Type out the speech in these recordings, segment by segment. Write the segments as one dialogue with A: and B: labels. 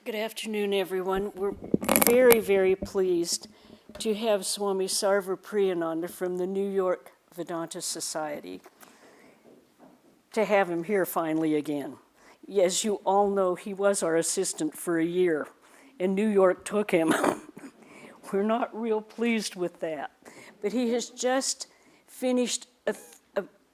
A: Good afternoon, everyone. We're very, very pleased to have Swami Sarvapriyananda from the New York Vedanta Society, to have him here finally again. As you all know, he was our assistant for a year, and New York took him. We're not real pleased with that. But he has just finished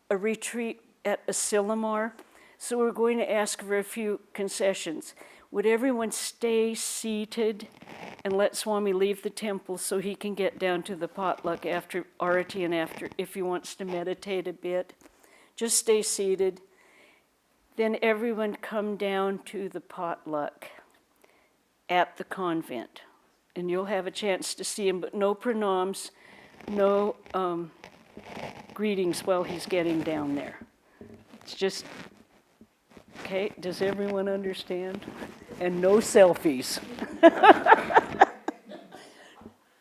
A: a retreat at Asilomar, so we're going to ask for a few concessions. Would everyone stay seated and let Swami leave the temple so he can get down to the potluck after Arati and after, if he wants to meditate a bit? Just stay seated. Then everyone come down to the potluck at the convent. And you'll have a chance to see him, but no pranams, no greetings while he's getting down there. It's just, okay, does everyone understand? And no selfies.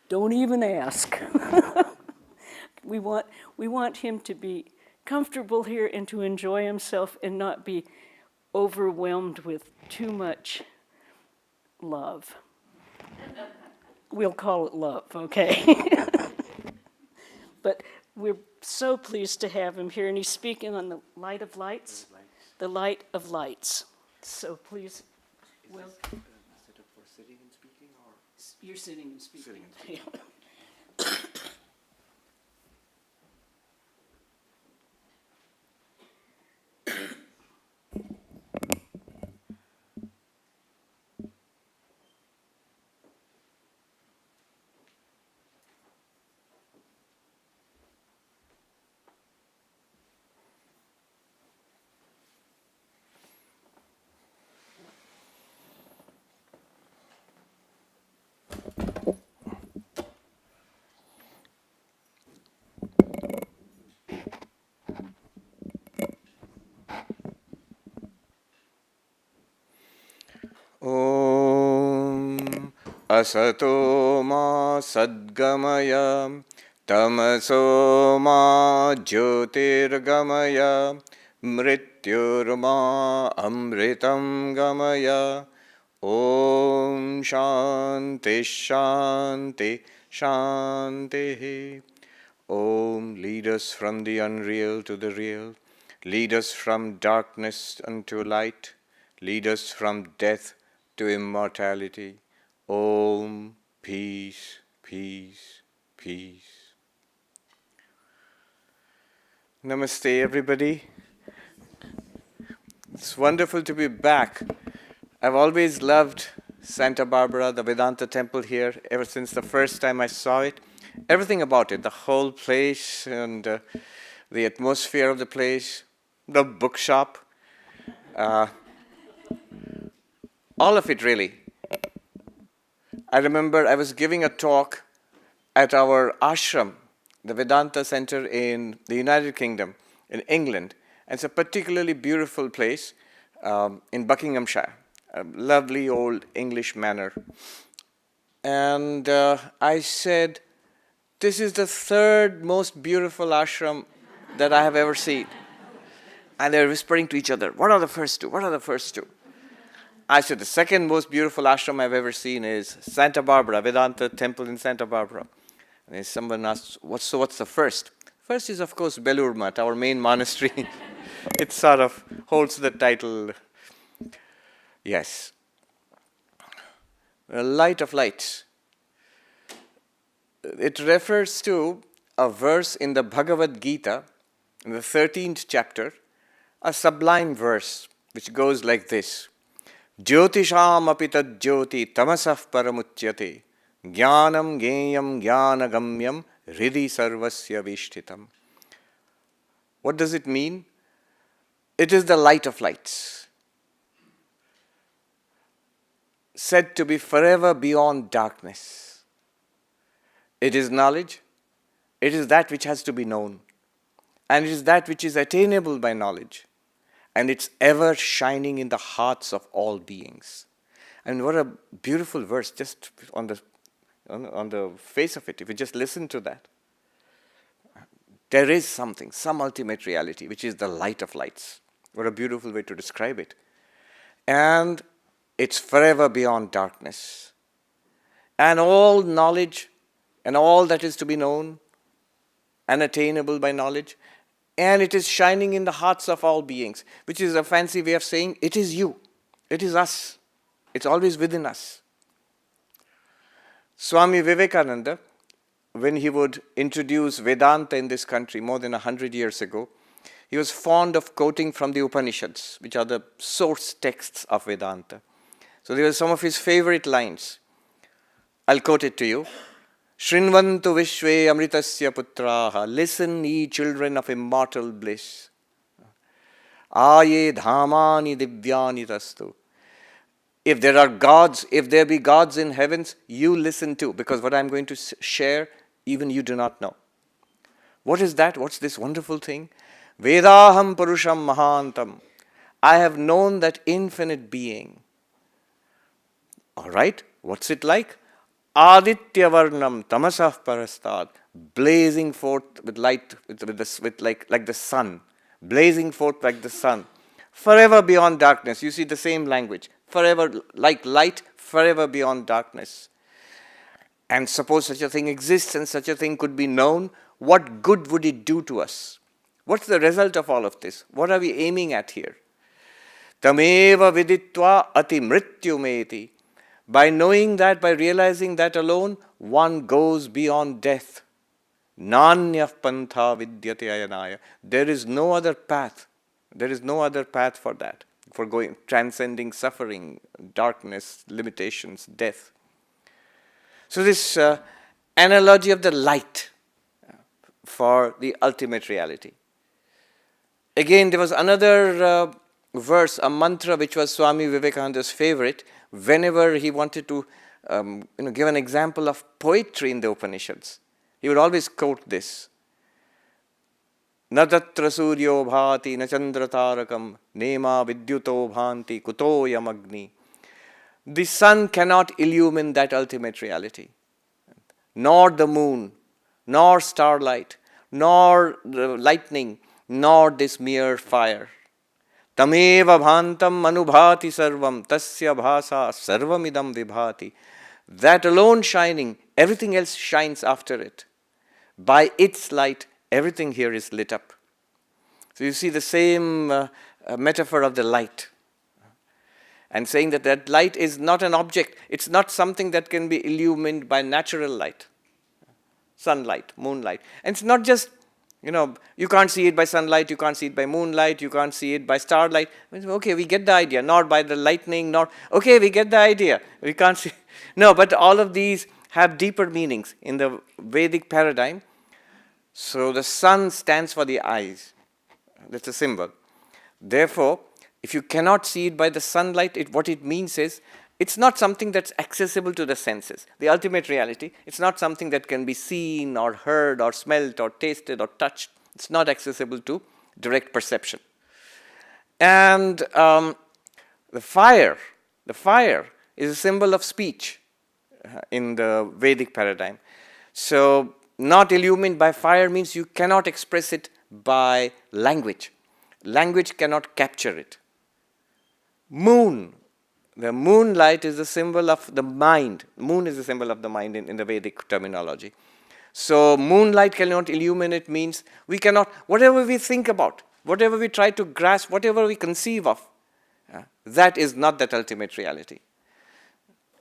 A: Don't even ask. We want him to be comfortable here and to enjoy himself and not be overwhelmed with too much love. We'll call it love, okay? But we're so pleased to have him here, and he's speaking on the light of lights. The light of lights. So please. Well,
B: is it set up for sitting and speaking, or
A: you're sitting and speaking.
B: Sitting and speaking. Om Asato Ma Sadgamaya Tamaso Ma Jyotirgamaya Mrityurma Amritam Gamaya. Om Shanti Shanti Shanti. Om, lead us from the unreal to the real. Lead us from darkness unto light. Lead us from death to immortality. Om, peace, peace, peace. Namaste, everybody. It's wonderful to be back. I've always loved Santa Barbara, the Vedanta temple here, ever since the first time I saw it. Everything about it, the whole place and the atmosphere of the place, the bookshop, all of it really. I remember I was giving a talk at our ashram, the Vedanta Center in the United Kingdom, in England. And it's a particularly beautiful place in Buckinghamshire, a lovely old English manor. And I said, this is the third most beautiful ashram that I have ever seen. And they're whispering to each other, what are the first two? What are the first two? I said, the second most beautiful ashram I've ever seen is Santa Barbara, Vedanta Temple in Santa Barbara. And then someone asked, what's the first? First is, of course, Belur Math, our main monastery. It sort of holds the title. Yes. The light of lights. It refers to a verse in the Bhagavad Gita, in the 13th chapter, a sublime verse which goes like this. Jyotisham apitad jyoti tamasah paramuchyate jnanam geyam jnanagamyam hridhi sarvasya vishtitam. What does it mean? It is the light of lights, said to be forever beyond darkness. It is knowledge. It is that which has to be known. And it is that which is attainable by knowledge. And it's ever shining in the hearts of all beings. And what a beautiful verse, just on the face of it, if you just listen to that. There is something, some ultimate reality, which is the light of lights. What a beautiful way to describe it. And It's forever beyond darkness. And all knowledge and all that is to be known and attainable by knowledge, and it is shining in the hearts of all beings, which is a fancy way of saying it is you, it is us, it's always within us. Swami Vivekananda, when he would introduce Vedanta in this country more than 100 years ago, he was fond of quoting from the Upanishads, which are the source texts of Vedanta. So there were some of his favorite lines. I'll quote it to you. Shrinvantu vishve amritasya putraha. Listen, ye children of immortal bliss. Aye dhamani divyani tastu. If there are gods, if there be gods in heavens, you listen too, because what I'm going to share, even you do not know. What is that? What's this wonderful thing? Vedaham purusham mahantam. I have known that infinite being. All right, what's it like? Aditya varnam tamasah parastad, blazing forth with light, like the sun, blazing forth like the sun, forever beyond darkness. You see the same language, forever like light, forever beyond darkness. And suppose such a thing exists and such a thing could be known, what good would it do to us? What's the result of all of this? What are we aiming at here? Tameva viditva ati mrityumeti. By knowing that, by realizing that alone, one goes beyond death. Nanyah pantha vidyate ayanaya. There is no other path. There is no other path for that, for going, transcending suffering, darkness, limitations, death. So this analogy of the light for the ultimate reality. Again, there was another verse, a mantra, which was Swami Vivekananda's favorite, whenever he wanted to give an example of poetry in the Upanishads. He would always quote this. Na tatra suryo bhati na chandra tarakam nema vidyuto bhanti kuto yamagni. The sun cannot illumine that ultimate reality, nor the moon, nor starlight, nor the lightning, nor this mere fire. Tameva bhantam anubhati sarvam tasya bhasa sarvamidam vibhati. That alone shining, everything else shines after it. By its light, everything here is lit up. So you see the same metaphor of the light. And saying that that light is not an object. It's not something that can be illumined by natural light. Sunlight, moonlight. And it's not just, you can't see it by sunlight, you can't see it by moonlight, you can't see it by starlight. Okay, we get the idea. Not by the lightning, okay, we get the idea. We can't see. No, but all of these have deeper meanings in the Vedic paradigm. So the sun stands for the eyes. That's a symbol. Therefore, if you cannot see it by the sunlight, what it means is, it's not something that's accessible to the senses. The ultimate reality, it's not something that can be seen or heard or smelt or tasted or touched. It's not accessible to direct perception. And the fire is a symbol of speech in the Vedic paradigm. So not illumined by fire means you cannot express it by language. Language cannot capture it. The moonlight is a symbol of the mind. Moon is a symbol of the mind in the Vedic terminology. So moonlight cannot illuminate means we cannot, whatever we think about, whatever we try to grasp, whatever we conceive of, that is not that ultimate reality.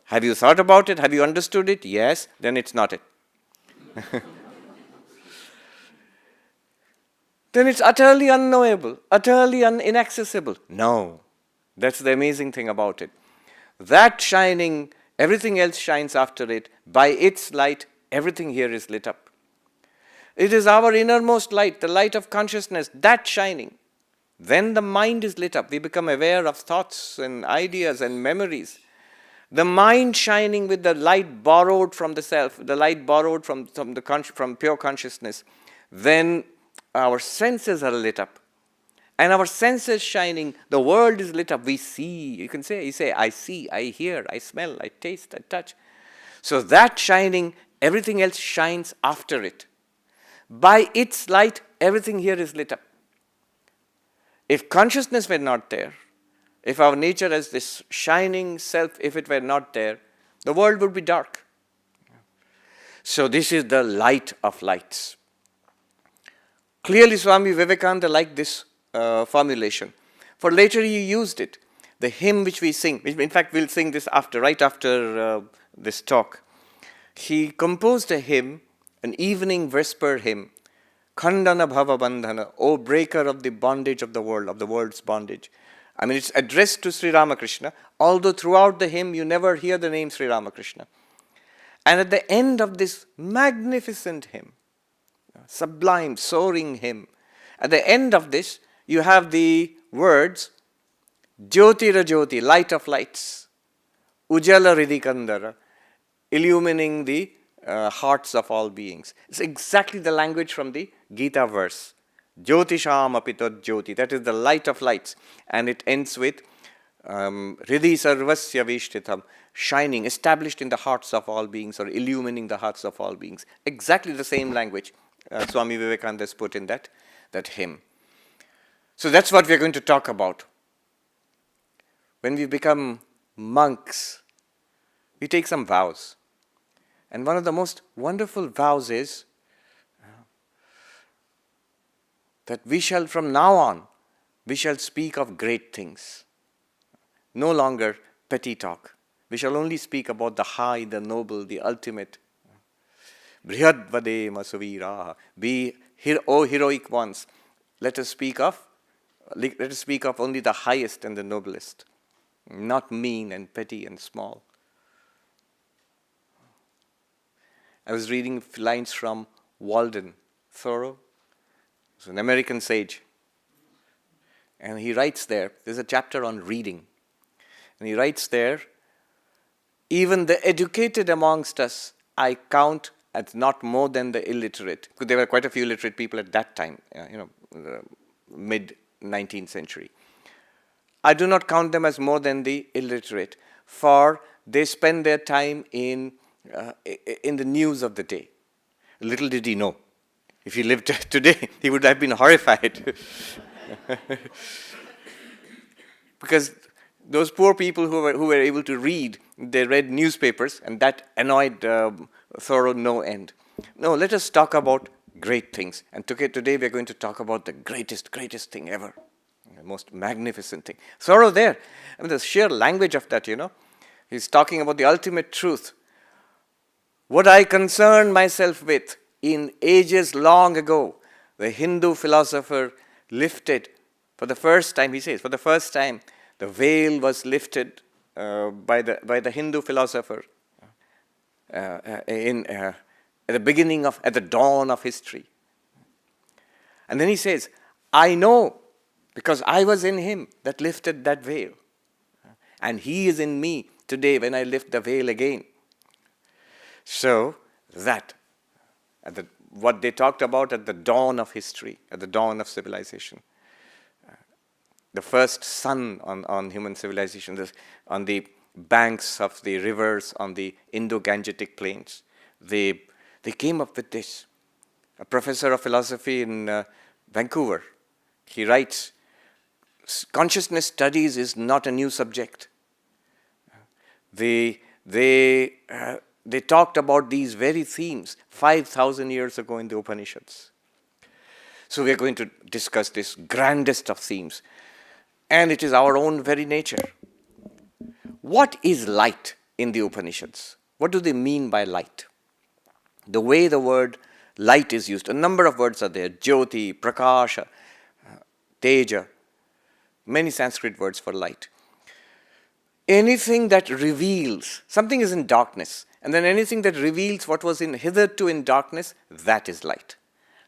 B: Have you thought about it? Have you understood it? Yes, then it's not it. Then it's utterly unknowable, utterly inaccessible. No. That's the amazing thing about it. That shining, everything else shines after it. By its light, everything here is lit up. It is our innermost light, the light of consciousness, that shining. Then the mind is lit up. We become aware of thoughts and ideas and memories. The mind shining with the light borrowed from the self, the light borrowed from pure consciousness. Then our senses are lit up. And our senses shining, the world is lit up. We see, you say, I see, I hear, I smell, I taste, I touch. So that shining, everything else shines after it. By its light, everything here is lit up. If consciousness were not there, If our nature as this shining self, if it were not there, the world would be dark. So this is the light of lights. Clearly Swami Vivekananda liked this formulation. For later he used it. The hymn which we sing, which in fact we'll sing this right after this talk. He composed a hymn, an evening vesper hymn, Khandana Bhava Bandhana, O breaker of the bondage of the world's bondage. I mean, it's addressed to Sri Ramakrishna, although throughout the hymn you never hear the name Sri Ramakrishna. And at the end of this magnificent hymn, sublime, soaring hymn, at the end of this, you have the words, Jyotira Jyoti, light of lights, Ujala Ridikandara, illumining the hearts of all beings. It's exactly the language from the Gita verse. Jyotisham apitat jyoti, that is the light of lights. And it ends with Hridhi sarvasya vishtitam, shining, established in the hearts of all beings, or illumining the hearts of all beings. Exactly the same language Swami Vivekananda has put in that hymn. So that's what we're going to talk about. When we become monks, we take some vows. And one of the most wonderful vows is that we shall, from now on, we shall speak of great things. No longer petty talk. We shall only speak about the high, the noble, the ultimate. Brihad vadema suviraha. O heroic ones, let us speak of only the highest and the noblest, not mean and petty and small. I was reading lines from Walden Thoreau. He's an American sage. And he writes there's a chapter on reading. And he writes there, even the educated amongst us, I count as not more than the illiterate. Because there were quite a few illiterate people at that time, the mid-19th century. I do not count them as more than the illiterate, for they spend their time in the news of the day. Little did he know. If he lived today, he would have been horrified. Because those poor people who were able to read, they read newspapers, and that annoyed Thoreau no end. No, let us talk about great things. And today we are going to talk about the greatest thing ever. The most magnificent thing. Thoreau there, I mean the sheer language of that, he's talking about the ultimate truth. What I concern myself with in ages long ago, the Hindu philosopher lifted for the first time, he says, for the first time, the veil was lifted by the Hindu philosopher at the dawn of history. And then he says, I know, because I was in him that lifted that veil. And he is in me today when I lift the veil again. So that, what they talked about at the dawn of history, at the dawn of civilization, the first sun on human civilization, on the banks of the rivers, on the Indo-Gangetic plains, they came up with this. A professor of philosophy in Vancouver, he writes, consciousness studies is not a new subject. They talked about these very themes 5,000 years ago in the Upanishads. So we are going to discuss this grandest of themes. And it is our own very nature. What is light in the Upanishads? What do they mean by light? The way the word light is used, a number of words are there. Jyoti, Prakasha, Teja, many Sanskrit words for light. Anything that reveals, something is in darkness, and then anything that reveals what was hitherto in darkness, that is light.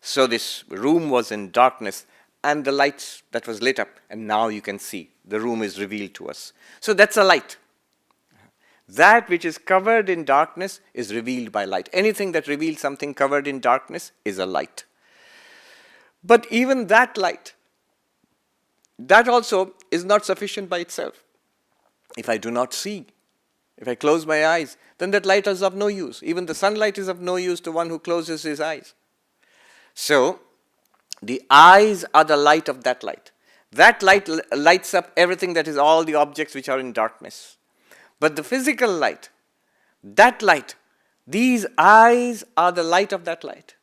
B: So this room was in darkness, and the light that was lit up, and now you can see, the room is revealed to us. So that's a light. That which is covered in darkness is revealed by light. Anything that reveals something covered in darkness is a light. But even that light, that also is not sufficient by itself. If I do not see, if I close my eyes, then that light is of no use. Even the sunlight is of no use to one who closes his eyes. So, the eyes are the light of that light. That light lights up everything, that is all the objects which are in darkness. But the physical light, that light, these eyes are the light of that light.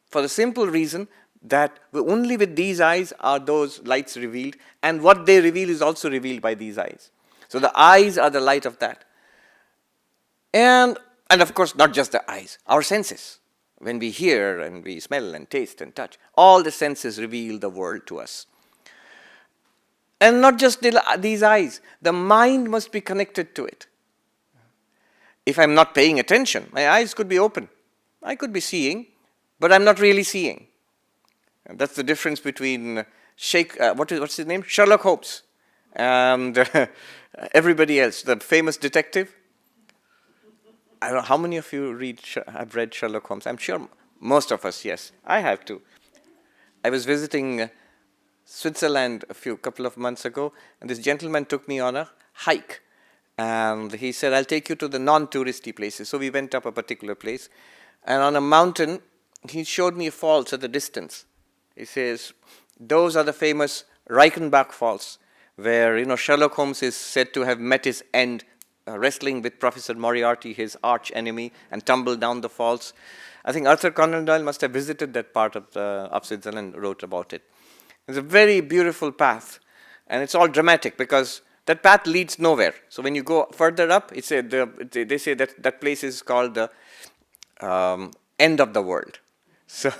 B: For the simple reason that only with these eyes are those lights revealed, and what they reveal is also revealed by these eyes. So the eyes are the light of that. And of course, not just the eyes, our senses. When we hear and we smell and taste and touch, all the senses reveal the world to us. And not just these eyes, the mind must be connected to it. If I'm not paying attention, my eyes could be open. I could be seeing, but I'm not really seeing. And that's the difference between what's his name? Sherlock Holmes and everybody else, the famous detective. I don't know how many of you have read Sherlock Holmes. I'm sure most of us, yes. I have too. I was visiting Switzerland a couple of months ago, and this gentleman took me on a hike. And he said, I'll take you to the non-touristy places. So we went up a particular place. And on a mountain, he showed me a falls at the distance. He says, those are the famous Reichenbach Falls, where Sherlock Holmes is said to have met his end wrestling with Professor Moriarty, his arch enemy, and tumbled down the falls. I think Arthur Conan Doyle must have visited that part of Switzerland and wrote about it. It's a very beautiful path, and it's all dramatic because that path leads nowhere. So when you go further up, they say that place is called the end of the world. So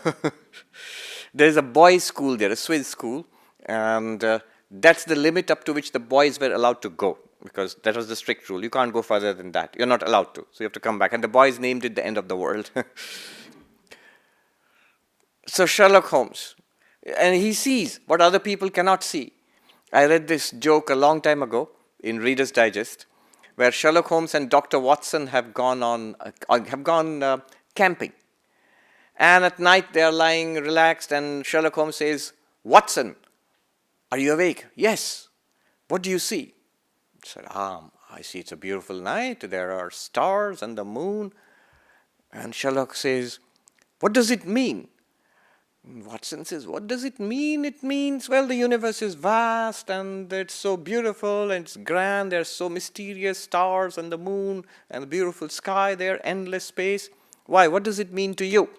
B: there's a boys' school there, a Swiss school, and that's the limit up to which the boys were allowed to go, because that was the strict rule. You can't go further than that. You're not allowed to. So you have to come back. And the boys named it the end of the world. So Sherlock Holmes, and he sees what other people cannot see. I read this joke a long time ago in Reader's Digest, where Sherlock Holmes and Dr. Watson have gone camping. And at night they are lying relaxed, and Sherlock Holmes says, Watson, are you awake? Yes. What do you see? He said, I see it's a beautiful night. There are stars and the moon. And Sherlock says, what does it mean? And Watson says, what does it mean? It means, well, the universe is vast and it's so beautiful and it's grand. There's so mysterious stars and the moon and the beautiful sky there, endless space. Why? What does it mean to you?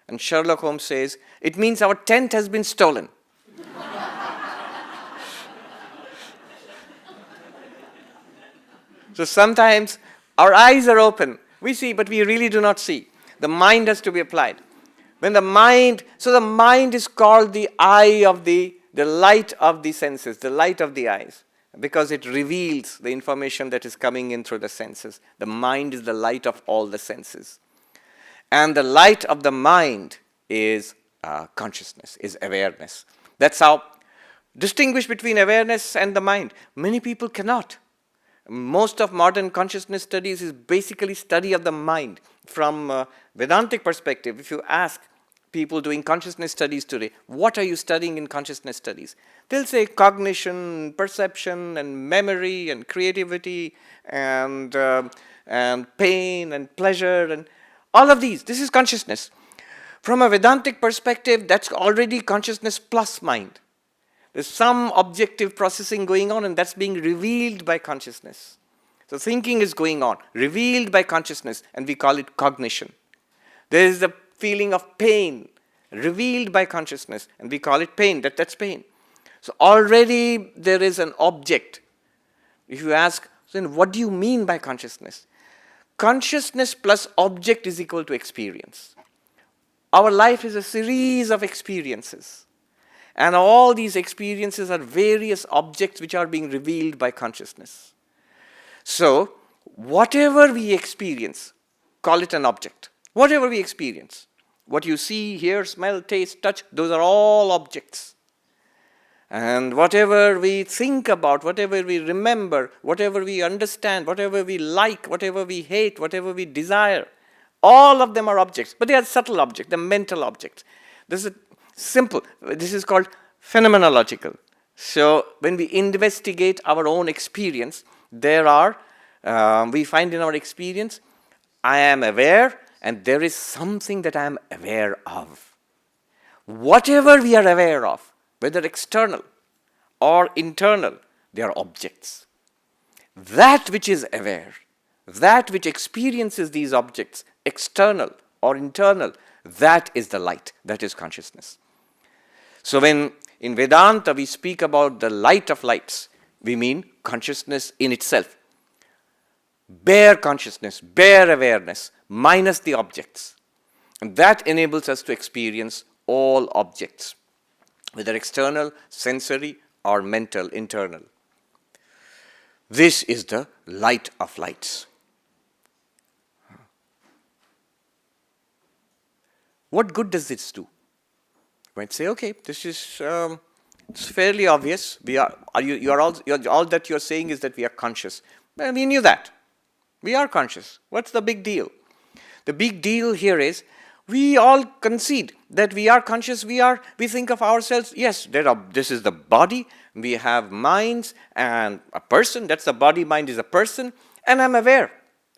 B: And Sherlock Holmes says, it means our tent has been stolen. So sometimes our eyes are open. We see, but we really do not see. The mind has to be applied. When the mind is called the eye of the light of the senses, the light of the eyes, because it reveals the information that is coming in through the senses. The mind is the light of all the senses. And the light of the mind is consciousness, is awareness. That's how distinguish between awareness and the mind. Many people cannot. Most of modern consciousness studies is basically study of the mind. From a Vedantic perspective, if you ask people doing consciousness studies today, what are you studying in consciousness studies? They'll say cognition, perception, and memory, and creativity, and pain, and pleasure, and all of these. This is consciousness. From a Vedantic perspective, that's already consciousness plus mind. There's some objective processing going on, and that's being revealed by consciousness. So thinking is going on, revealed by consciousness, and we call it cognition. There is the feeling of pain, revealed by consciousness, and we call it pain. That's pain. So already there is an object. If you ask, then what do you mean by consciousness? Consciousness plus object is equal to experience. Our life is a series of experiences. And all these experiences are various objects which are being revealed by consciousness. So, whatever we experience, call it an object. Whatever we experience, what you see, hear, smell, taste, touch, those are all objects. And whatever we think about, whatever we remember, whatever we understand, whatever we like, whatever we hate, whatever we desire, all of them are objects. But they are subtle objects, they're mental objects. This is simple. This is called phenomenological. So when we investigate our own experience, we find in our experience, I am aware, and there is something that I am aware of. Whatever we are aware of, whether external, or internal, they are objects. That which is aware, that which experiences these objects, external or internal, that is the light, that is consciousness. So when in Vedanta we speak about the light of lights, we mean consciousness in itself. Bare consciousness, bare awareness, minus the objects. And that enables us to experience all objects, whether external, sensory, or mental, internal. This is the light of lights. What good does this do? You might say, okay, this is it's fairly obvious. All that you're saying is that we are conscious. Well, we knew that. We are conscious. What's the big deal? The big deal here is we all concede that we are conscious. We think of ourselves, yes, this is the body. We have minds and a person. That's the body, mind is a person. And I'm aware.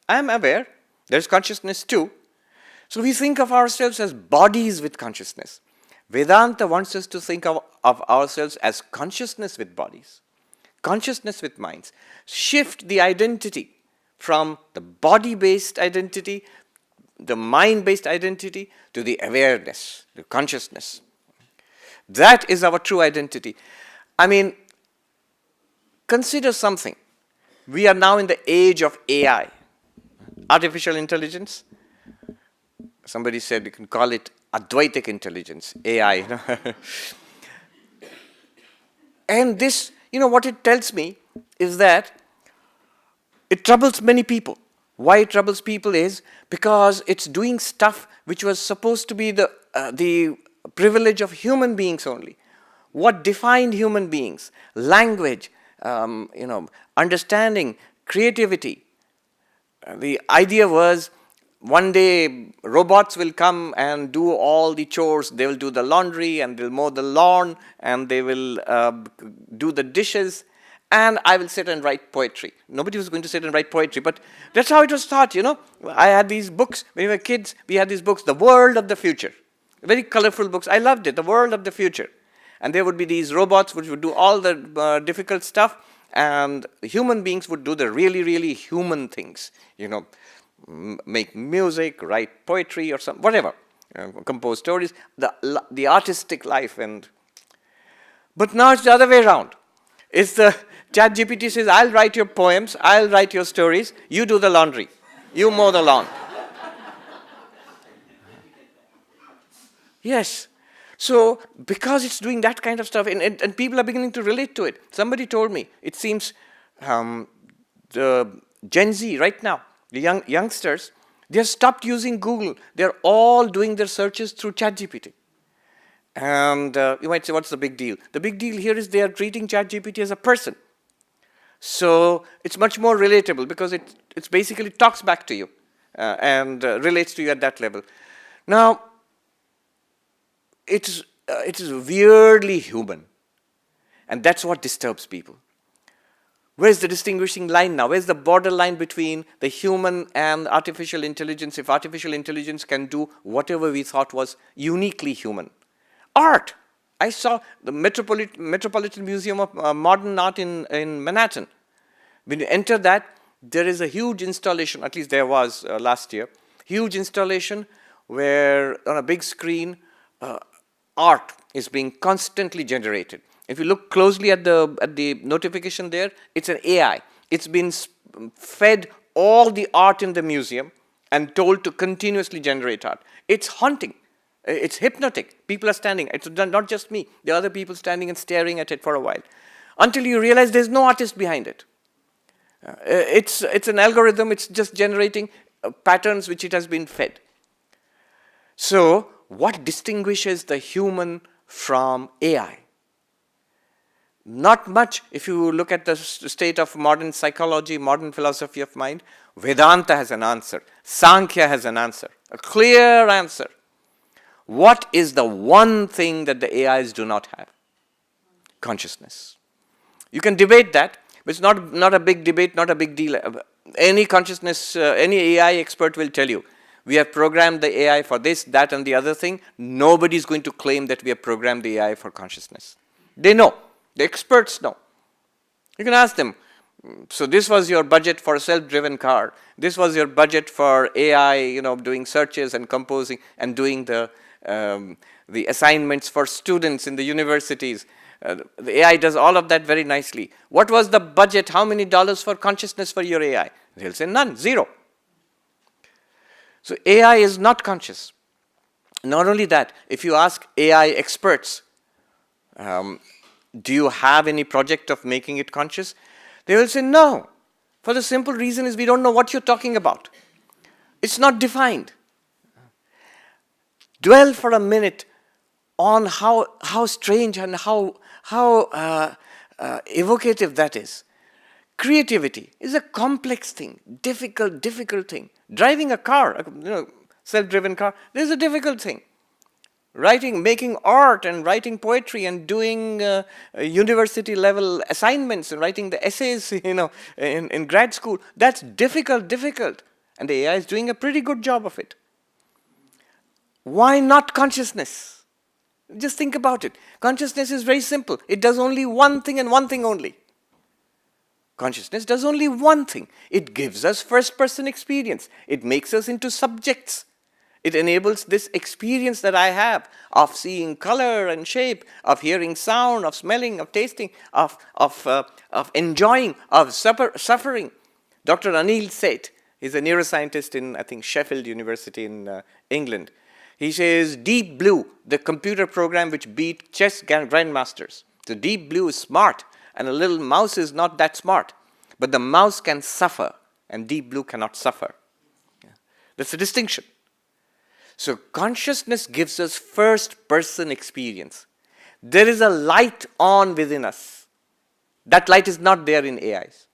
B: I'm aware. There's consciousness too. So we think of ourselves as bodies with consciousness. Vedanta wants us to think of ourselves as consciousness with bodies, consciousness with minds. Shift the identity from the body-based identity, the mind-based identity, to the awareness, the consciousness. That is our true identity. I mean, consider something. We are now in the age of AI, artificial intelligence. Somebody said you can call it Advaitic intelligence, AI. And this, what it tells me is that it troubles many people. Why it troubles people is because it's doing stuff which was supposed to be the privilege of human beings only. What defined human beings? Language, understanding, creativity. The idea was one day robots will come and do all the chores. They will do the laundry and they'll mow the lawn and they will do the dishes, and I will sit and write poetry. Nobody was going to sit and write poetry, but that's how it was thought, I had these books. When we were kids, we had these books, The World of the Future. Very colorful books. I loved it, The World of the Future. And there would be these robots which would do all the difficult stuff, and human beings would do the really, really human things, make music, write poetry or whatever, compose stories, the artistic life. But now it's the other way around. It's the ChatGPT says, I'll write your poems, I'll write your stories, you do the laundry, you mow the lawn. Yes. So, because it's doing that kind of stuff, and people are beginning to relate to it. Somebody told me, it seems the Gen Z right now, the youngsters, they have stopped using Google. They're all doing their searches through ChatGPT. And you might say, what's the big deal? The big deal here is they are treating ChatGPT as a person. So it's much more relatable because it basically talks back to you and relates to you at that level. Now, it is weirdly human. And that's what disturbs people. Where's the distinguishing line now? Where's the borderline between the human and artificial intelligence, if artificial intelligence can do whatever we thought was uniquely human? Art. I saw the Metropolitan Museum of Modern Art in Manhattan. When you enter that, there is a huge installation, at least there was last year, huge installation where on a big screen, art is being constantly generated. If you look closely at the notification there, it's an AI. It's been fed all the art in the museum and told to continuously generate art. It's haunting. It's hypnotic. People are standing. It's not just me. There are other people standing and staring at it for a while. Until you realize there's no artist behind it. It's an algorithm. It's just generating patterns which it has been fed. So, what distinguishes the human from AI? Not much. If you look at the state of modern psychology, modern philosophy of mind, Vedanta has an answer. Sankhya has an answer. A clear answer. What is the one thing that the AIs do not have? Consciousness. You can debate that, but it's not a big debate, not a big deal. Any consciousness, any AI expert will tell you, we have programmed the AI for this, that, and the other thing. Nobody is going to claim that we have programmed the AI for consciousness. They know. The experts know. You can ask them, so this was your budget for a self-driven car. This was your budget for AI, doing searches and composing and doing the assignments for students in the universities. The AI does all of that very nicely. What was the budget? How many dollars for consciousness for your AI? They'll say none, zero. So AI is not conscious. Not only that, if you ask AI experts, do you have any project of making it conscious? They will say no. For the simple reason is we don't know what you're talking about. It's not defined. Dwell for a minute on how strange and how evocative that is. Creativity is a complex thing, difficult thing. Driving a car, self-driven car, this is a difficult thing. Writing, making art and writing poetry and doing university level assignments and writing the essays, in grad school, that's difficult. And the AI is doing a pretty good job of it. Why not consciousness? Just think about it. Consciousness is very simple. It does only one thing and one thing only. Consciousness does only one thing. It gives us first-person experience. It makes us into subjects. It enables this experience that I have of seeing color and shape, of hearing sound, of smelling, of tasting, of enjoying, of suffering. Dr. Anil Seth is a neuroscientist in, I think, Sheffield University in England. He says, Deep Blue, the computer program which beat chess grandmasters. So Deep Blue is smart, and a little mouse is not that smart. But the mouse can suffer, and Deep Blue cannot suffer. That's the distinction. So consciousness gives us first-person experience. There is a light on within us. That light is not there in AIs.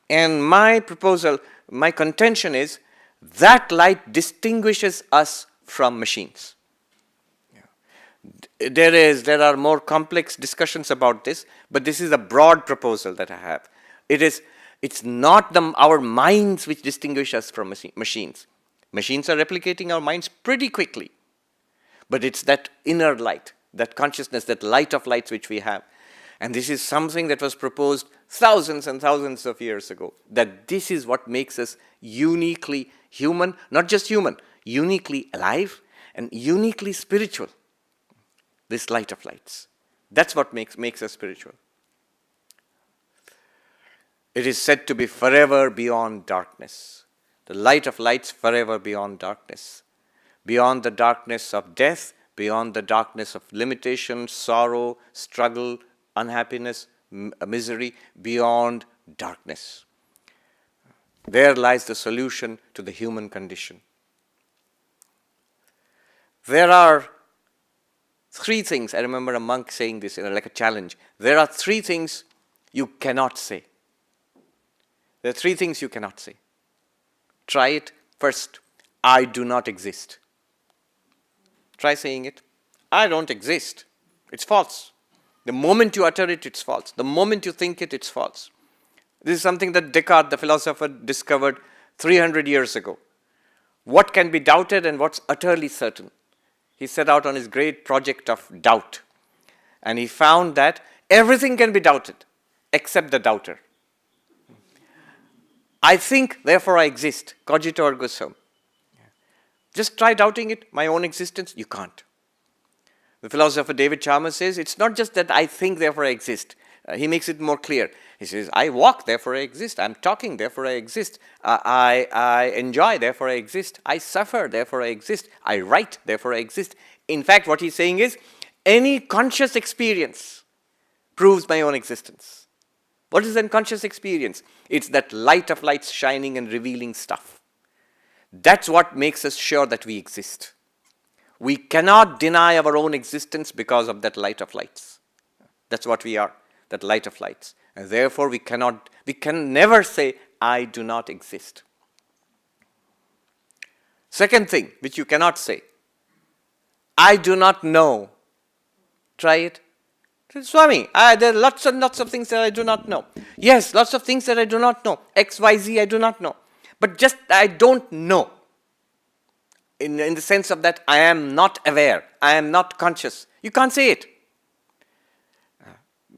B: And my proposal, my contention is, that light distinguishes us from machines. There are more complex discussions about this, but this is a broad proposal that I have. It's not our minds which distinguish us from machines. Machines are replicating our minds pretty quickly. But it's that inner light, that consciousness, that light of lights which we have. And this is something that was proposed thousands and thousands of years ago, that this is what makes us uniquely human, not just human, uniquely alive and uniquely spiritual. This light of lights. That's what makes us spiritual. It is said to be forever beyond darkness. The light of lights forever beyond darkness. Beyond the darkness of death, beyond the darkness of limitation, sorrow, struggle, unhappiness, misery, beyond darkness. There lies the solution to the human condition. There are 3 things, I remember a monk saying this, like a challenge. There are 3 things you cannot say. There are 3 things you cannot say. Try it. First, I do not exist. Try saying it. I don't exist. It's false. The moment you utter it, it's false. The moment you think it, it's false. This is something that Descartes, the philosopher, discovered 300 years ago. What can be doubted and what's utterly certain? He set out on his great project of doubt. And he found that everything can be doubted, except the doubter. I think, therefore I exist. Cogito ergo sum. Just try doubting it, my own existence. You can't. The philosopher David Chalmers says, it's not just that I think, therefore I exist. He makes it more clear. He says, I walk, therefore I exist. I'm talking, therefore I exist. I enjoy, therefore I exist. I suffer, therefore I exist. I write, therefore I exist. In fact, what he's saying is, any conscious experience proves my own existence. What is unconscious experience? It's that light of lights shining and revealing stuff. That's what makes us sure that we exist. We cannot deny our own existence because of that light of lights. That's what we are, that light of lights. And therefore we can never say, I do not exist. Second thing, which you cannot say, I do not know. Try it. Swami, there are lots and lots of things that I do not know. Yes, lots of things that I do not know. X, Y, Z, I do not know. But just I don't know. In the sense of that I am not aware. I am not conscious. You can't say it.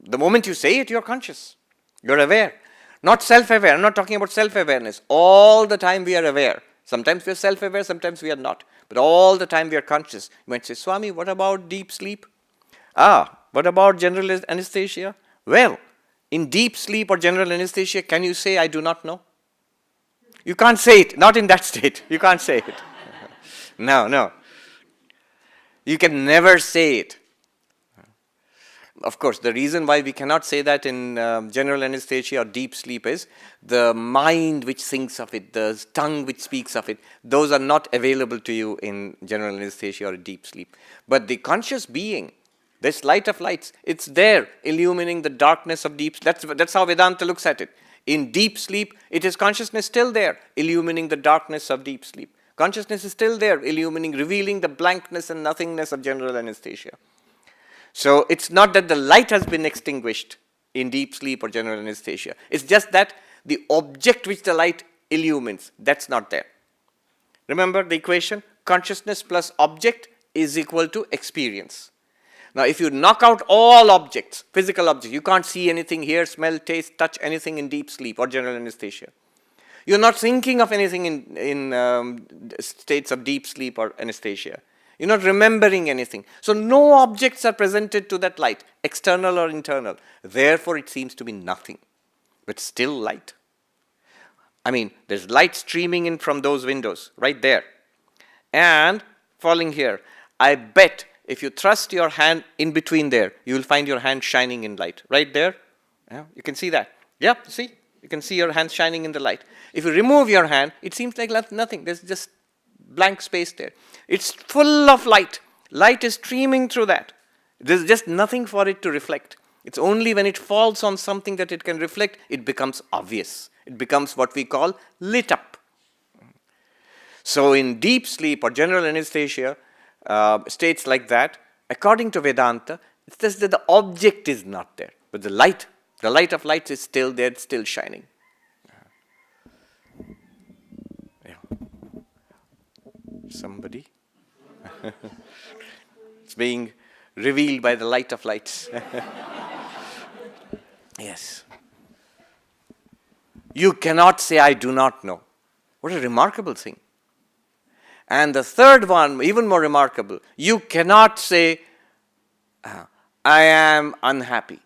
B: The moment you say it, you're conscious. You're aware. Not self-aware. I'm not talking about self-awareness. All the time we are aware. Sometimes we are self-aware, sometimes we are not. But all the time we are conscious. You might say, Swami, what about deep sleep? What about general anesthesia? Well, in deep sleep or general anesthesia, can you say, I do not know? You can't say it. Not in that state. You can't say it. No. You can never say it. Of course, the reason why we cannot say that in general anesthesia or deep sleep is the mind which thinks of it, the tongue which speaks of it, those are not available to you in general anesthesia or deep sleep. But the conscious being, this light of lights, it's there, illumining the darkness of deep. That's how Vedanta looks at it. In deep sleep, it is consciousness still there, illumining the darkness of deep sleep. Consciousness is still there, illumining, revealing the blankness and nothingness of general anesthesia. So it's not that the light has been extinguished in deep sleep or general anesthesia. It's just that the object which the light illumines, that's not there. Remember the equation? Consciousness plus object is equal to experience. Now if you knock out all objects, physical objects, you can't see anything, hear, smell, taste, touch anything in deep sleep or general anesthesia. You're not thinking of anything in states of deep sleep or anesthesia. You're not remembering anything. So no objects are presented to that light, external or internal. Therefore, it seems to be nothing, but still light. I mean, there's light streaming in from those windows, right there. And falling here. I bet if you thrust your hand in between there, you will find your hand shining in light. Right there. Yeah, you can see that. Yeah, see? You can see your hand shining in the light. If you remove your hand, it seems like nothing. There's just blank space there. It's full of light. Light is streaming through that. There's just nothing for it to reflect. It's only when it falls on something that it can reflect, it becomes obvious. It becomes what we call lit up. So in deep sleep or general anesthesia, states like that, according to Vedanta, it's just that the object is not there. But the light of light is still there, it's still shining. Somebody? It's being revealed by the light of lights. Yes. You cannot say, I do not know. What a remarkable thing. And the third one, even more remarkable, you cannot say, I am unhappy.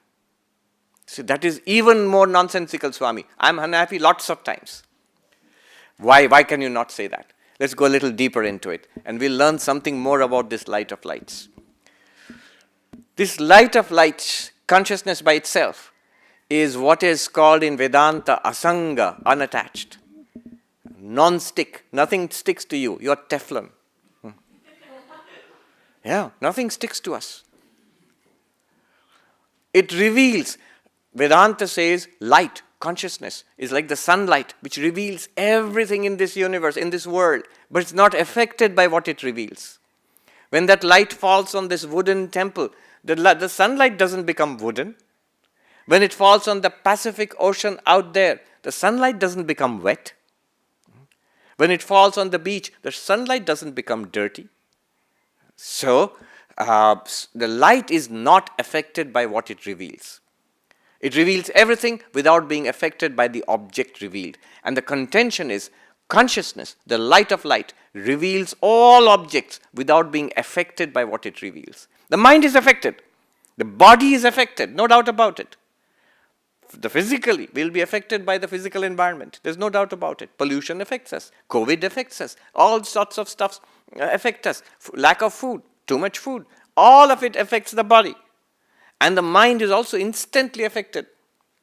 B: See, that is even more nonsensical, Swami. I'm unhappy lots of times. Why can you not say that? Let's go a little deeper into it, and we'll learn something more about this light of lights. This light of lights, consciousness by itself, is what is called in Vedanta asanga, unattached. Non-stick, nothing sticks to you, you're Teflon. Yeah, nothing sticks to us. It reveals, Vedanta says, light, consciousness is like the sunlight which reveals everything in this universe, in this world, but it's not affected by what it reveals. When that light falls on this wooden temple, the sunlight doesn't become wooden. When it falls on the Pacific Ocean out there, the sunlight doesn't become wet. When it falls on the beach, the sunlight doesn't become dirty. So, the light is not affected by what it reveals. It reveals everything without being affected by the object revealed. And the contention is consciousness, the light of light, reveals all objects without being affected by what it reveals. The mind is affected. The body is affected, no doubt about it. The physically will be affected by the physical environment. There's no doubt about it. Pollution affects us. COVID affects us. All sorts of stuff affect us. Lack of food, too much food. All of it affects the body. And the mind is also instantly affected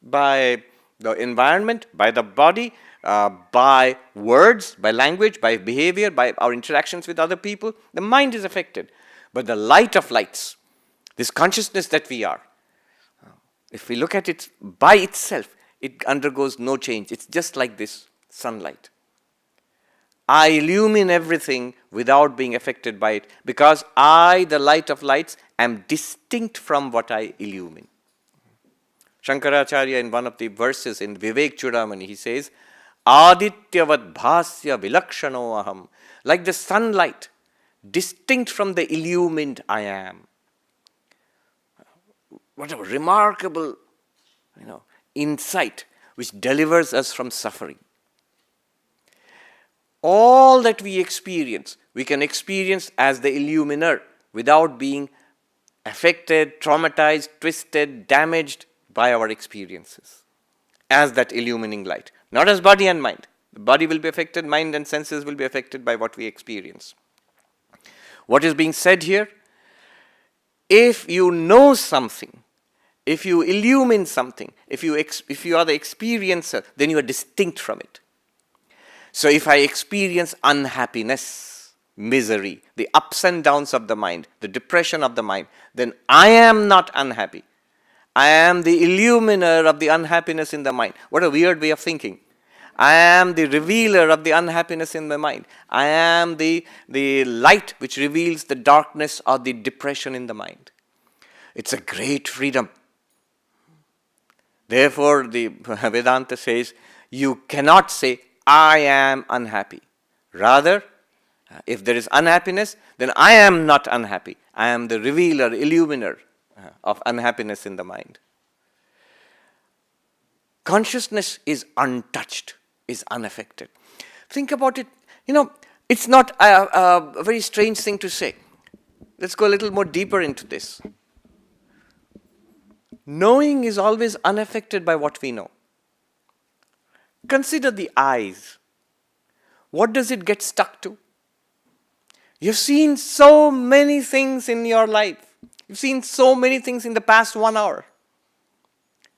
B: by the environment, by the body, by words, by language, by behavior, by our interactions with other people. The mind is affected. But the light of lights, this consciousness that we are, if we look at it by itself, it undergoes no change. It's just like this sunlight. I illumine everything without being affected by it because I, the light of lights, am distinct from what I illumine. Shankaracharya in one of the verses in Vivek Chudamani, he says, Adityavad bhasya vilakshano aham. Like the sunlight, distinct from the illumined I am. what a remarkable, insight which delivers us from suffering. All that we can experience as the illuminer without being affected, traumatized, twisted, damaged by our experiences. As that illumining light. Not as body and mind. The body will be affected, mind and senses will be affected by what we experience. What is being said here? If you know something, if you illumine something, if you are the experiencer, then you are distinct from it. So if I experience unhappiness, misery, the ups and downs of the mind, the depression of the mind, then I am not unhappy. I am the illuminer of the unhappiness in the mind. What a weird way of thinking. I am the revealer of the unhappiness in the mind. I am the light which reveals the darkness or the depression in the mind. It's a great freedom. Therefore, the Vedanta says, you cannot say, I am unhappy. Rather, if there is unhappiness, then I am not unhappy. I am the revealer, illuminer of unhappiness in the mind. Consciousness is untouched, is unaffected. Think about it. It's not a very strange thing to say. Let's go a little more deeper into this. Knowing is always unaffected by what we know. Consider the eyes. What does it get stuck to? You've seen so many things in your life. You've seen so many things in the past 1 hour.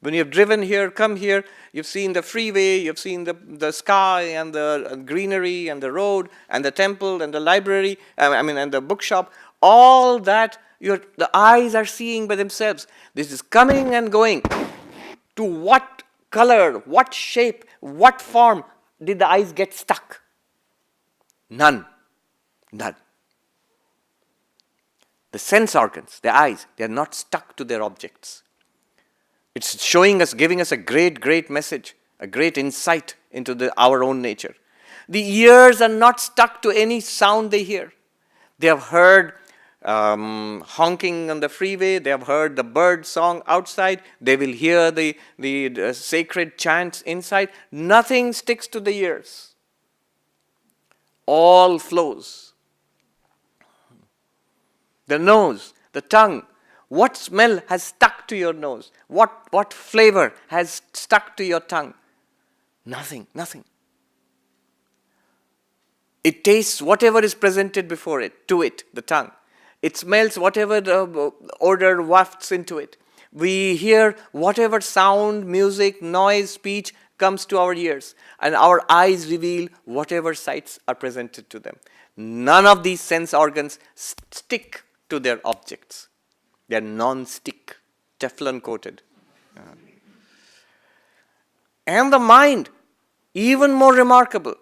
B: When you've driven here, come here, you've seen the freeway, you've seen the sky and the greenery and the road and the temple and the library, and the bookshop. All that the eyes are seeing by themselves. This is coming and going. To what color, what shape, what form did the eyes get stuck? None. The sense organs, the eyes, they are not stuck to their objects. It's showing us, giving us a great, great message, a great insight into our own nature. The ears are not stuck to any sound they hear. They have heard honking on the freeway, they have heard the bird song outside, they will hear the sacred chants inside. Nothing sticks to the ears. All flows. The nose, the tongue. What smell has stuck to your nose? What flavor has stuck to your tongue? Nothing. It tastes whatever is presented before it, to it, the tongue. It smells whatever the odor wafts into it. We hear whatever sound, music, noise, speech comes to our ears. And our eyes reveal whatever sights are presented to them. None of these sense organs stick to their objects. They are non-stick, Teflon coated. And the mind, even more remarkable.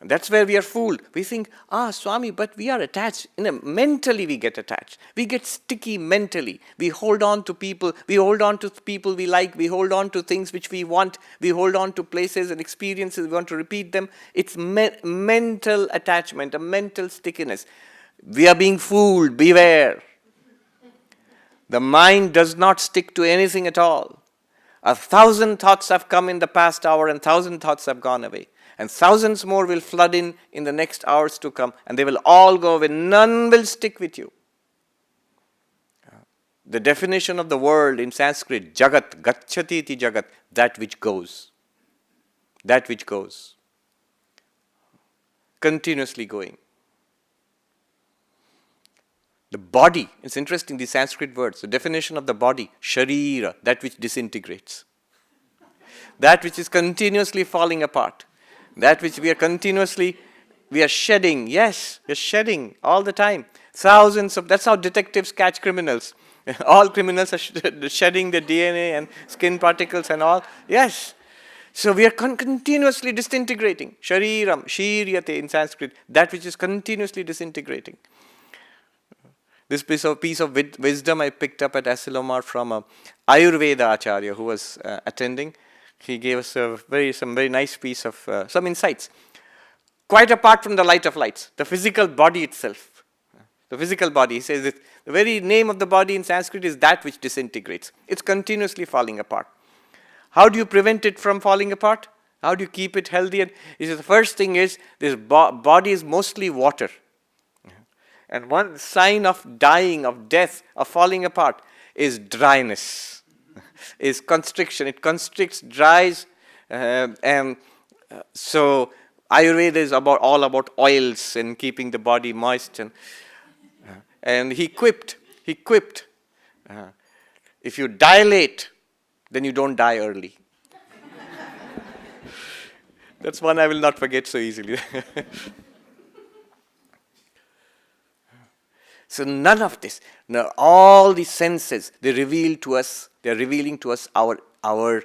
B: And that's where we are fooled. We think, Swami, but we are attached. Mentally we get attached. We get sticky mentally. We hold on to people. We hold on to people we like. We hold on to things which we want. We hold on to places and experiences. We want to repeat them. It's mental attachment, a mental stickiness. We are being fooled. Beware. The mind does not stick to anything at all. 1,000 thoughts have come in the past hour and 1,000 thoughts have gone away. And thousands more will flood in the next hours to come. And they will all go away. None will stick with you. The definition of the world in Sanskrit, jagat, gacchati iti jagat, that which goes. That which goes. Continuously going. The body, it's interesting, the Sanskrit words, the definition of the body, sharira, that which disintegrates. That which is continuously falling apart. That which we are shedding. Yes, we're shedding all the time. That's how detectives catch criminals. All criminals are shedding their DNA and skin particles and all. Yes. So we are continuously disintegrating. Shariram, shiryate in Sanskrit, that which is continuously disintegrating. This piece of wisdom I picked up at Asilomar from a Ayurveda Acharya who was attending. He gave us some very nice piece of some insights. Quite apart from the light of lights, the physical body itself. the physical body. He says that the very name of the body in Sanskrit is that which disintegrates. It's continuously falling apart. How do you prevent it from falling apart? How do you keep it healthy? And he says the first thing is this body is mostly water. And one sign of dying, of death, of falling apart is dryness, is constriction. It constricts, dries, so Ayurveda is all about oils and keeping the body moist. And he quipped, if you dilate, then you don't die early. That's one I will not forget so easily. So none of this, no, all the senses, they are revealing to us our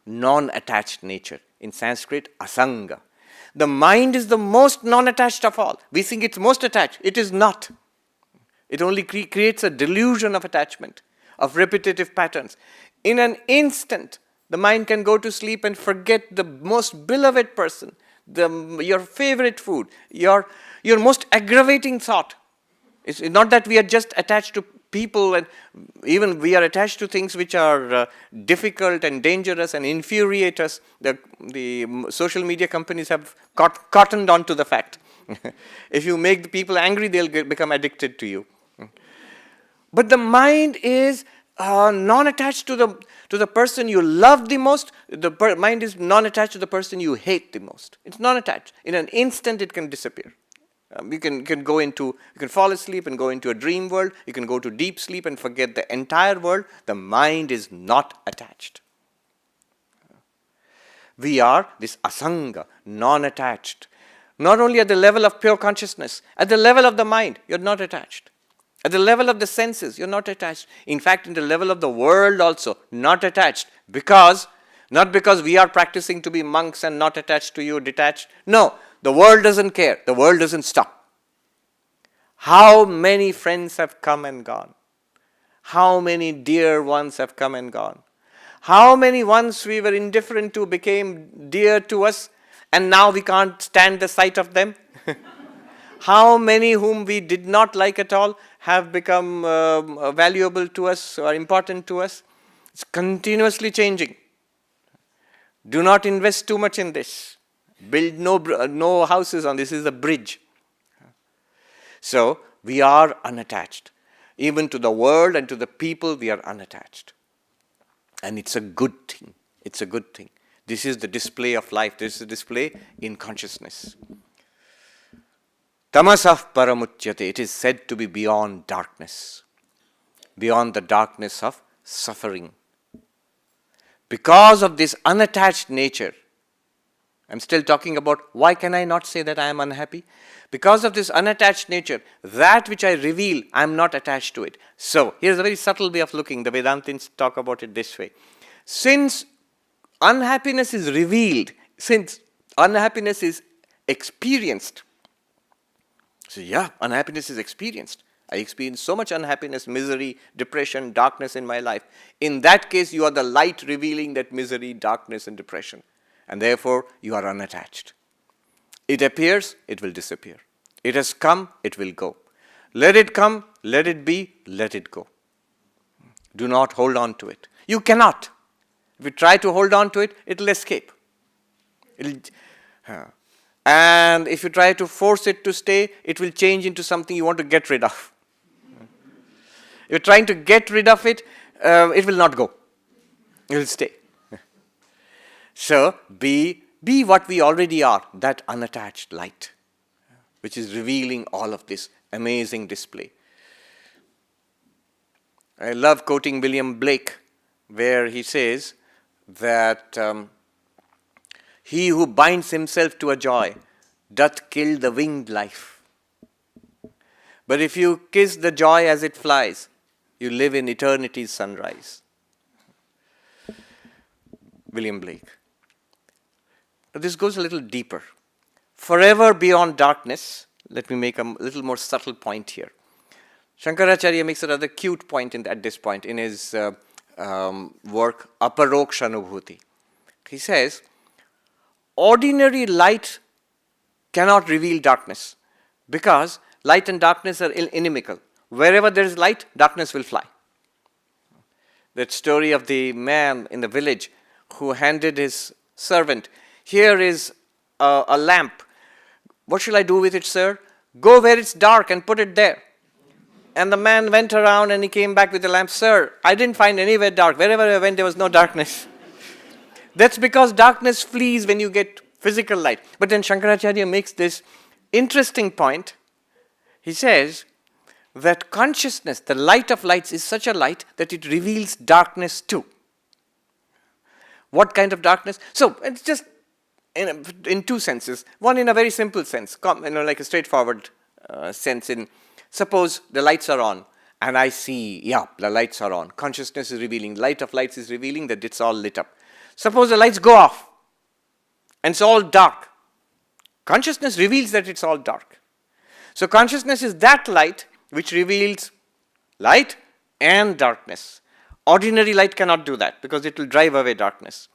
B: non-attached nature. In Sanskrit, asanga. The mind is the most non-attached of all. We think it's most attached. It is not. It only creates a delusion of attachment, of repetitive patterns. In an instant, the mind can go to sleep and forget the most beloved person, your favorite food, your most aggravating thought. It's not that we are just attached to people, and even we are attached to things which are difficult and dangerous and infuriate us. The social media companies have cottoned on to the fact. If you make the people angry, they'll become addicted to you. But the mind is non-attached to the person you love the most. The mind is non-attached to the person you hate the most. It's non-attached. In an instant, it can disappear. You can fall asleep and go into a dream world. You can go to deep sleep and forget the entire world. The mind is not attached. We are this asanga, non-attached. Not only at the level of pure consciousness, at the level of the mind, you're not attached. At the level of the senses, you're not attached. In fact, in the level of the world also, not attached. Not because we are practicing to be monks and not attached to you, detached. No, the world doesn't care. The world doesn't stop. How many friends have come and gone? How many dear ones have come and gone? How many ones we were indifferent to became dear to us, and now we can't stand the sight of them? How many whom we did not like at all have become valuable to us or important to us? It's continuously changing. Do not invest too much in this. Build no houses on this. This is a bridge. So we are unattached. Even to the world and to the people, we are unattached. And it's a good thing. It's a good thing. This is the display of life. This is the display in consciousness. Tamasah paramuchyate. It is said to be beyond darkness. Beyond the darkness of suffering. Because of this unattached nature, I'm still talking about why can I not say that I am unhappy? Because of this unattached nature, that which I reveal, I am not attached to it. So, here's a very subtle way of looking. The Vedantins talk about it this way. Since unhappiness is revealed, since unhappiness is experienced, so yeah, unhappiness is experienced. I experience so much unhappiness, misery, depression, darkness in my life. In that case, you are the light revealing that misery, darkness, and depression. And therefore, you are unattached. It appears, it will disappear. It has come, it will go. Let it come, let it be, let it go. Do not hold on to it. You cannot. If you try to hold on to it, it will escape. And if you try to force it to stay, it will change into something you want to get rid of. If you're trying to get rid of it, it will not go. It will stay. So, be what we already are, that unattached light, which is revealing all of this amazing display. I love quoting William Blake, where he says that he who binds himself to a joy doth kill the winged life. But if you kiss the joy as it flies, you live in eternity's sunrise. William Blake. This goes a little deeper. Forever beyond darkness, let me make a little more subtle point here. Shankaracharya makes a rather cute point at this point in his work, Aparokshanubhuti. He says, ordinary light cannot reveal darkness because Light and darkness are inimical. Wherever there is light, darkness will fly. That story of the man in the village who handed his servant, here is a lamp. What shall I do with it, sir? Go where it's dark and put it there. And the man went around and he came back with the lamp. Sir, I didn't find anywhere dark. Wherever I went, there was no darkness. That's because darkness flees when you get physical light. But then Shankaracharya makes this interesting point. He says that consciousness, the light of lights, is such a light that it reveals darkness too. What kind of darkness? So it's just in two senses. One in a very simple sense, like a straightforward sense. In suppose the lights are on and I see, yeah, the lights are on. Consciousness is revealing. Light of lights is revealing that it's all lit up. Suppose the lights go off and it's all dark. Consciousness reveals that it's all dark. So consciousness is that light which reveals light and darkness. Ordinary light cannot do that because it will drive away darkness.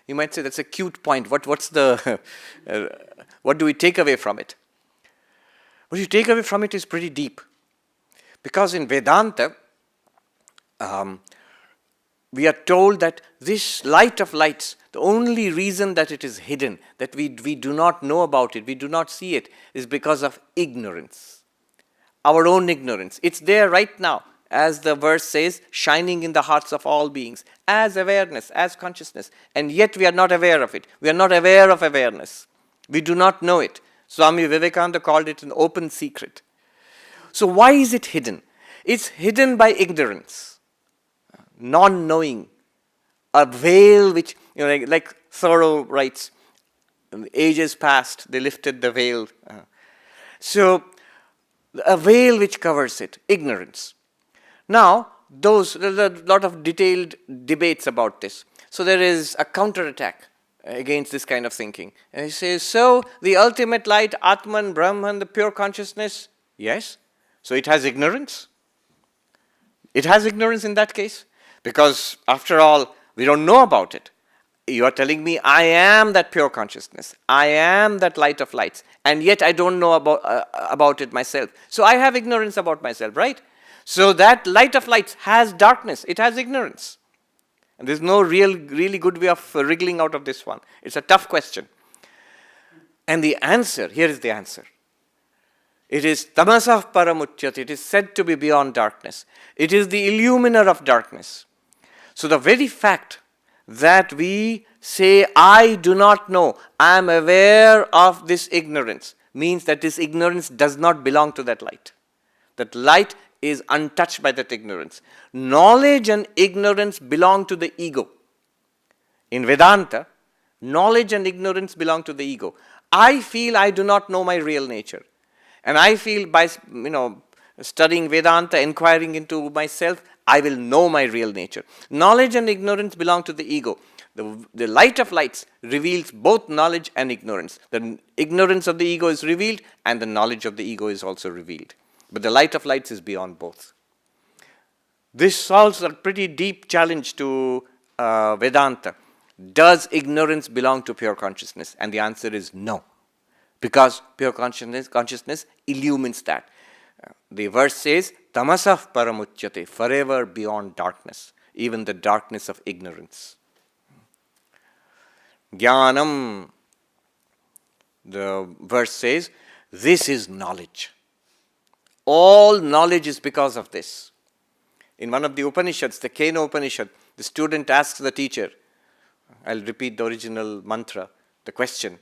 B: You might say that's a cute point. What's the what do we take away from it? What you take away from it is pretty deep. Because in Vedanta, we are told that this light of lights, the only reason that it is hidden, that we do not know about it, we do not see it, is because of ignorance. Our own ignorance. It's there right now, as the verse says, shining in the hearts of all beings, as awareness, as consciousness. And yet we are not aware of it. We are not aware of awareness. We do not know it. Swami Vivekananda called it an open secret. So why is it hidden? It's hidden by ignorance, non-knowing, a veil which, like Thoreau writes, ages past, they lifted the veil. So a veil which covers it, ignorance. Now, there's a lot of detailed debates about this. So there is a counterattack against this kind of thinking. And he says, so the ultimate light, Atman, Brahman, the pure consciousness, yes. So it has ignorance. It has ignorance in that case. Because after all, we don't know about it. You are telling me I am that pure consciousness. I am that light of lights. And yet I don't know about it myself. So I have ignorance about myself, right? So that light of lights has darkness. It has ignorance. And there's no really good way of wriggling out of this one. It's a tough question. And the answer, here is the answer. It is tamasah paramuchyate. It is said to be beyond darkness. It is the illuminer of darkness. So the very fact that we say, I do not know, I am aware of this ignorance, means that this ignorance does not belong to that light. That light is untouched by that ignorance. Knowledge and ignorance belong to the ego. In Vedanta, knowledge and ignorance belong to the ego. I feel I do not know my real nature. And I feel by studying Vedanta, inquiring into myself, I will know my real nature. Knowledge and ignorance belong to the ego. The light of lights reveals both knowledge and ignorance. The ignorance of the ego is revealed and the knowledge of the ego is also revealed. But the light of lights is beyond both. This solves a pretty deep challenge to Vedanta. Does ignorance belong to pure consciousness? And the answer is no. Because pure consciousness illumines that. The verse says, tamasah paramuchyate, forever beyond darkness, even the darkness of ignorance. Jnanam, the verse says, this is knowledge. All knowledge is because of this. In one of the Upanishads, the Kena Upanishad, the student asks the teacher, I'll repeat the original mantra, the question,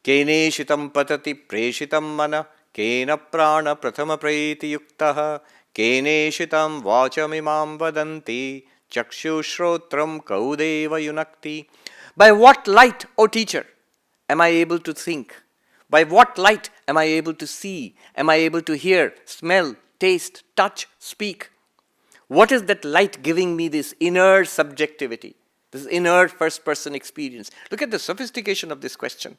B: Kene shitam patati preshitam mana, Kena prana prathama praiti yuktaha, Kene shitam vacham vadanti, chakshu shrotram kaudeva yunakti. By what light, O teacher, am I able to think? By what light am I able to see? Am I able to hear, smell, taste, touch, speak? What is that light giving me this inner subjectivity, this inner first-person experience? Look at the sophistication of this question.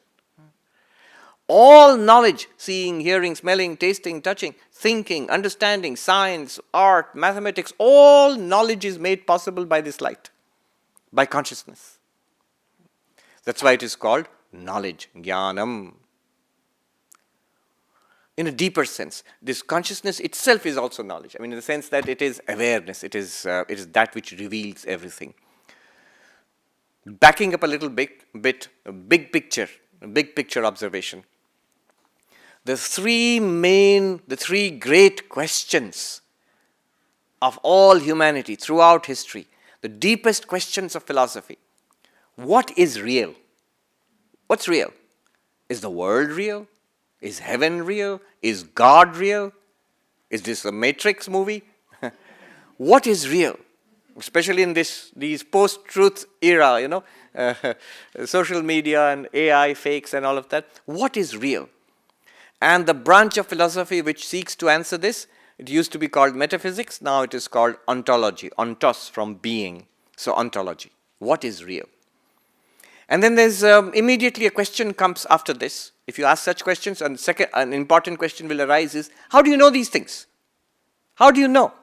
B: All knowledge, seeing, hearing, smelling, tasting, touching, thinking, understanding, science, art, mathematics, all knowledge is made possible by this light, by consciousness. That's why it is called knowledge, jnanam. in a deeper sense. This consciousness itself is also knowledge. I mean, in the sense that it is awareness. It is that which reveals everything. Backing up a little bit, a big picture observation. The three great questions of all humanity throughout history, the deepest questions of philosophy. What is real? What's real? Is the world real? Is heaven real? Is God real? Is this a Matrix movie? What is real? Especially in these post-truth era, social media and AI fakes and all of that. What is real? And the branch of philosophy which seeks to answer this, it used to be called metaphysics, now it is called ontology, ontos from being. So ontology, what is real? And then there's immediately a question comes after this. If you ask such questions, and second, an important question will arise is, how do you know these things? How do you know?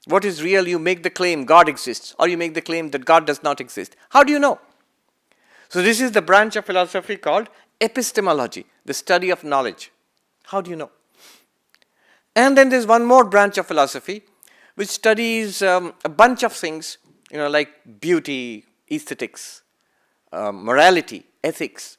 B: What is real? You make the claim God exists, or you make the claim that God does not exist. How do you know? So this is the branch of philosophy called epistemology, the study of knowledge. How do you know? And then there's one more branch of philosophy which studies a bunch of things, like beauty, aesthetics, morality, ethics.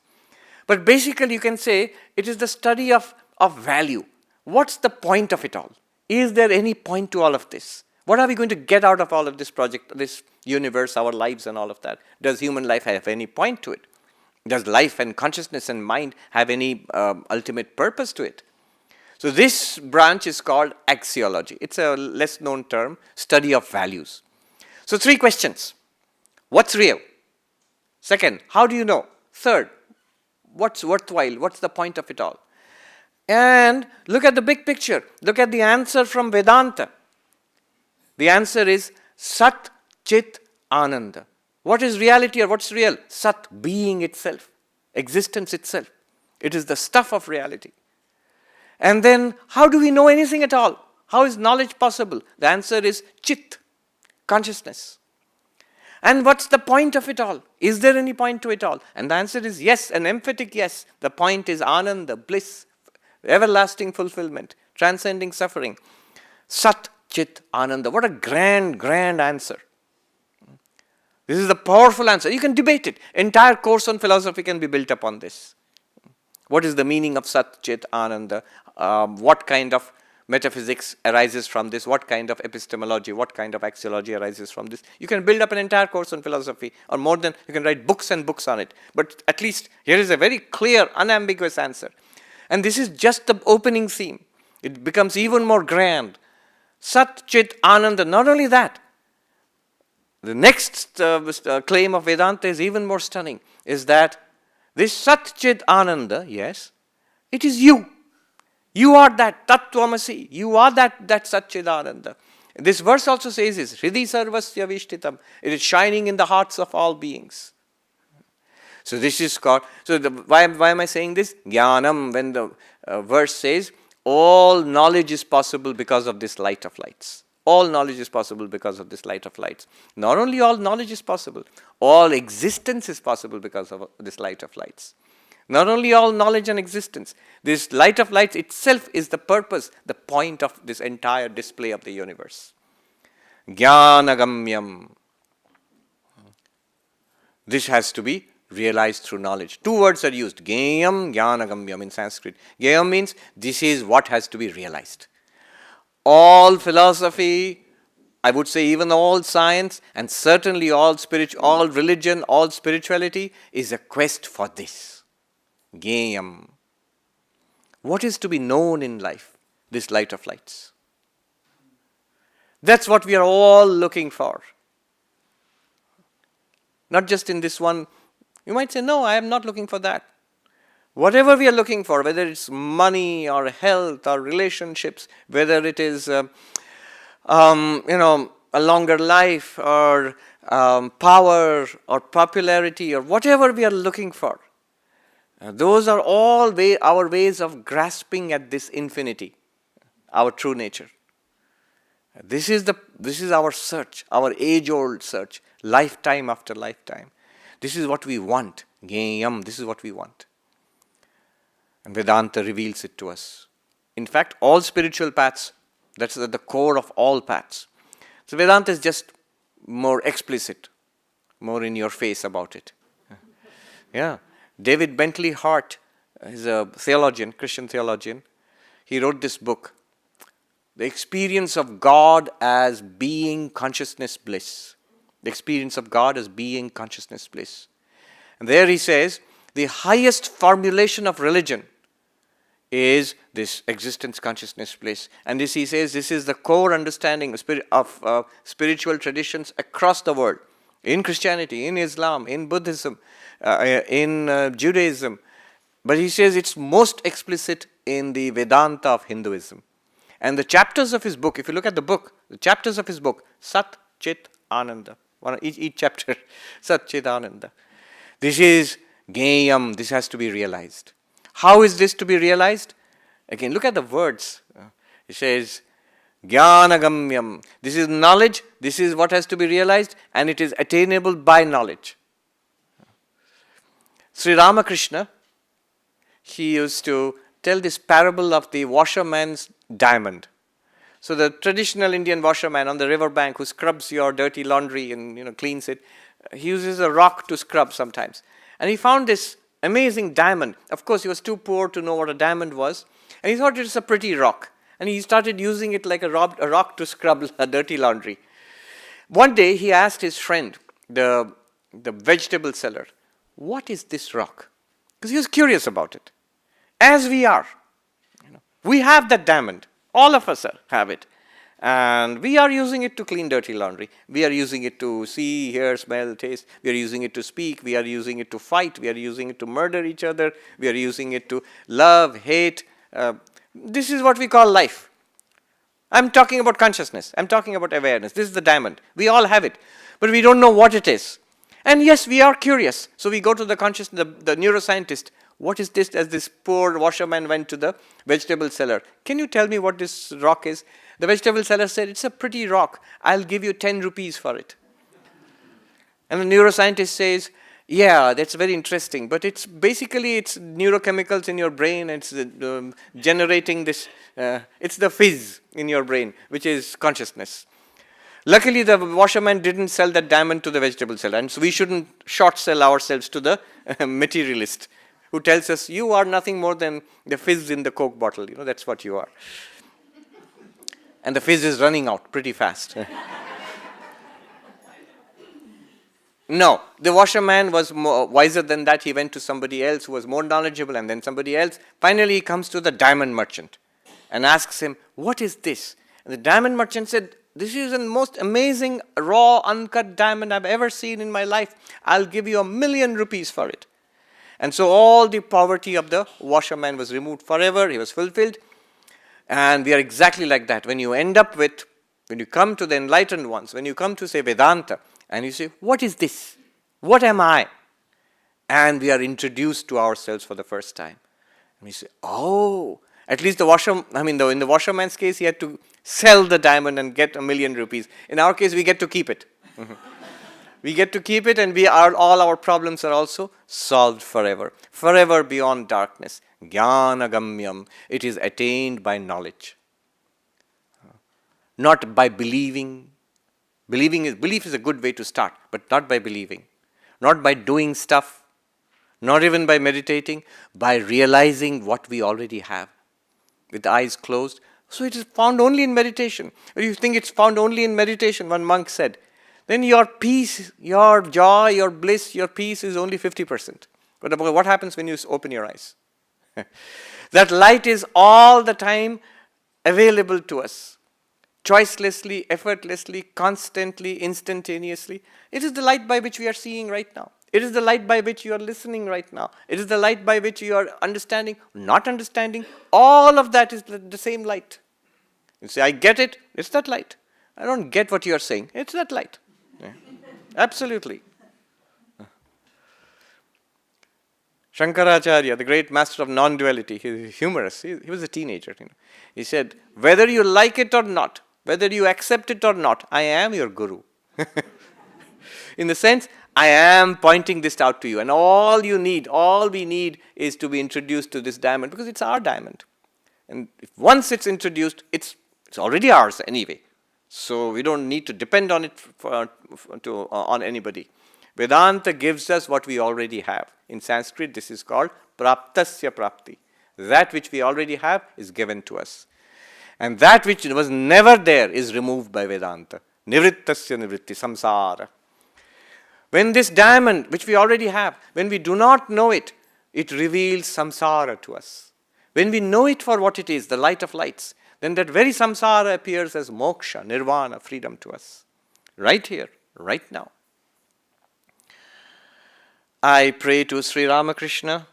B: But basically you can say it is the study of value. What's the point of it all? Is there any point to all of this? What are we going to get out of all of this project, this universe, our lives and all of that? Does human life have any point to it? Does life and consciousness and mind have any ultimate purpose to it? So this branch is called axiology. It's a less known term, study of values. So 3 questions. What's real? Second, how do you know? Third, what's worthwhile? What's the point of it all? And look at the big picture. Look at the answer from Vedanta. The answer is Sat-Chit-Ananda. What is reality or what's real? Sat, being itself, existence itself. It is the stuff of reality. And then, how do we know anything at all? How is knowledge possible? The answer is Chit, consciousness. And what's the point of it all? Is there any point to it all? And the answer is yes, an emphatic yes. The point is Ananda, bliss, everlasting fulfillment, transcending suffering. Sat, Chit, Ananda. What a grand answer. This is the powerful answer. You can debate it. Entire course on philosophy can be built upon this. What is the meaning of Sat, Chit, Ananda? What kind of metaphysics arises from this? What kind of epistemology, what kind of axiology arises from this? You can build up an entire course on philosophy, or more than, you can write books and books on it. But at least here is a very clear, unambiguous answer. And this is just the opening theme. It becomes even more grand. Sat, Chit, Ananda. Not only that, the next claim of Vedanta is even more stunning, is that this Sat, Chit, Ananda, yes, it is you. You are that Tattvamasi. You are that Sat-Chit-Ananda. This verse also says this, Hridhi sarvasya vishtitam. It is shining in the hearts of all beings. So this is called, why am I saying this? Jnanam, when the verse says, all knowledge is possible because of this light of lights. All knowledge is possible because of this light of lights. Not only all knowledge is possible, all existence is possible because of this light of lights. Not only all knowledge and existence, this light of lights itself is the purpose, the point of this entire display of the universe. Jnanagamyam. This has to be realized through knowledge. 2 words are used, Gyayam, Jnanagamyam in Sanskrit. Gyayam means this is what has to be realized. All philosophy, I would say even all science, and certainly all religion, all spirituality is a quest for this. Gyayam. What is to be known in life? This light of lights. That's what we are all looking for. Not just in this one. You might say, no, I am not looking for that. Whatever we are looking for, whether it's money or health or relationships, whether it is a longer life or power or popularity or whatever we are looking for, those are all our ways of grasping at this infinity, our true nature. This is our search, our age-old search, lifetime after lifetime. This is what we want. Gyayam, this is what we want. And Vedanta reveals it to us. In fact, all spiritual paths, that's at the core of all paths. So Vedanta is just more explicit, more in your face about it. Yeah. David Bentley Hart is a theologian, Christian theologian. He wrote this book, The Experience of God as Being Consciousness Bliss. The experience of God as being consciousness bliss. And there he says, the highest formulation of religion is this existence consciousness bliss. And this, he says, this is the core understanding of spiritual traditions across the world. In Christianity, in Islam, in Buddhism, in Judaism. But he says it's most explicit in the Vedanta of Hinduism. And the chapters of his book, if you look at the book, the chapters of his book, Sat-Chit-Ananda. Each chapter, Sat-Chit-Ananda. This is Gayam, this has to be realized. How is this to be realized? Again, look at the words. It says, Jnanagamyam. This is knowledge, this is what has to be realized, and it is attainable by knowledge. Sri Ramakrishna, he used to tell this parable of the washerman's diamond. So the traditional Indian washerman on the riverbank who scrubs your dirty laundry and cleans it, he uses a rock to scrub sometimes. And he found this amazing diamond. Of course, he was too poor to know what a diamond was. And he thought it was a pretty rock. And he started using it like a rock to scrub a dirty laundry. One day, he asked his friend, the vegetable seller, what is this rock? Because he was curious about it. As we are. We have that diamond. All of us have it. And we are using it to clean dirty laundry. We are using it to see, hear, smell, taste. We are using it to speak. We are using it to fight. We are using it to murder each other. We are using it to love, hate. This is what we call life. I'm talking about consciousness. I'm talking about awareness. This is the diamond. We all have it. But we don't know what it is. And yes, we are curious. So we go to the neuroscientist. What is this? As this poor washerman went to the vegetable seller. Can you tell me what this rock is? The vegetable seller said, it's a pretty rock. I'll give you 10 rupees for it. And the neuroscientist says, yeah, that's very interesting. But it's neurochemicals in your brain. It's generating this, it's the fizz in your brain, which is consciousness. Luckily, the washerman didn't sell that diamond to the vegetable seller. And so we shouldn't short sell ourselves to the materialist who tells us, you are nothing more than the fizz in the Coke bottle. That's what you are. And the fizz is running out pretty fast. No, the washerman was wiser than that. He went to somebody else who was more knowledgeable, and then somebody else. Finally, he comes to the diamond merchant and asks him, what is this? And the diamond merchant said, this is the most amazing, raw, uncut diamond I've ever seen in my life. I'll give you 1,000,000 rupees for it. And so all the poverty of the washerman was removed forever. He was fulfilled. And we are exactly like that. When you come to the enlightened ones, when you come to, say, Vedanta, and you say, what is this? What am I? And we are introduced to ourselves for the first time. And we say, oh, at least in the washerman's case, he had to sell the diamond and get 1,000,000 rupees. In our case, we get to keep it. We get to keep it, and all our problems are also solved forever. Forever beyond darkness. Jnanagamyam. It is attained by knowledge. Not by believing. Belief is a good way to start, but not by believing. Not by doing stuff. Not even by meditating. By realizing what we already have. With the eyes closed. So it is found only in meditation. Or you think it's found only in meditation, one monk said. Then your peace, your joy, your bliss, your peace is only 50%. But what happens when you open your eyes? That light is all the time available to us. Choicelessly, effortlessly, constantly, instantaneously. It is the light by which we are seeing right now. It is the light by which you are listening right now. It is the light by which you are understanding, not understanding. All of that is the same light. You say, I get it. It's that light. I don't get what you are saying. It's that light. Yeah. Absolutely. Shankaracharya, the great master of non-duality, he's humorous. He was a teenager. He said, whether you like it or not, whether you accept it or not, I am your guru. In the sense, I am pointing this out to you, and all we need is to be introduced to this diamond, because it's our diamond. And if once it's introduced, it's already ours anyway. So we don't need to depend on it on anybody. Vedanta gives us what we already have. In Sanskrit, this is called praptasya prapti. That which we already have is given to us. And that which was never there is removed by Vedanta. Nivrittasya nivritti, samsara. When this diamond, which we already have, when we do not know it, it reveals samsara to us. When we know it for what it is, the light of lights, then that very samsara appears as moksha, nirvana, freedom to us. Right here, right now. I pray to Sri Ramakrishna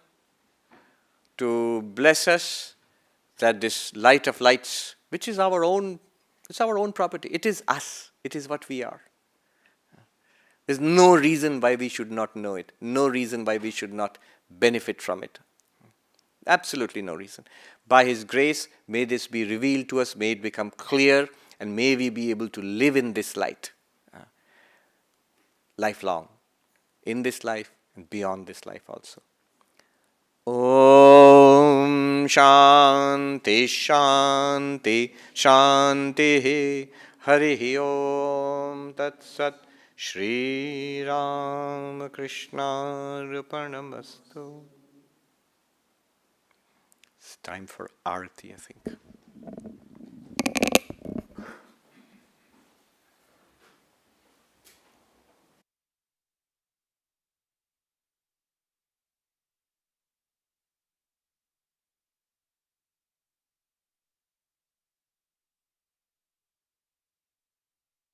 B: to bless us, that this light of lights, which is our own, it's our own property. It is us. It is what we are. There's no reason why we should not know it. No reason why we should not benefit from it. Absolutely no reason. By His grace, may this be revealed to us, may it become clear, and may we be able to live in this light lifelong, in this life and beyond this life also. Om Shanti Shanti Shanti Hari Om Tat Sat Shri Ram Krishna Arpanamastu. It's time for Arati, I think.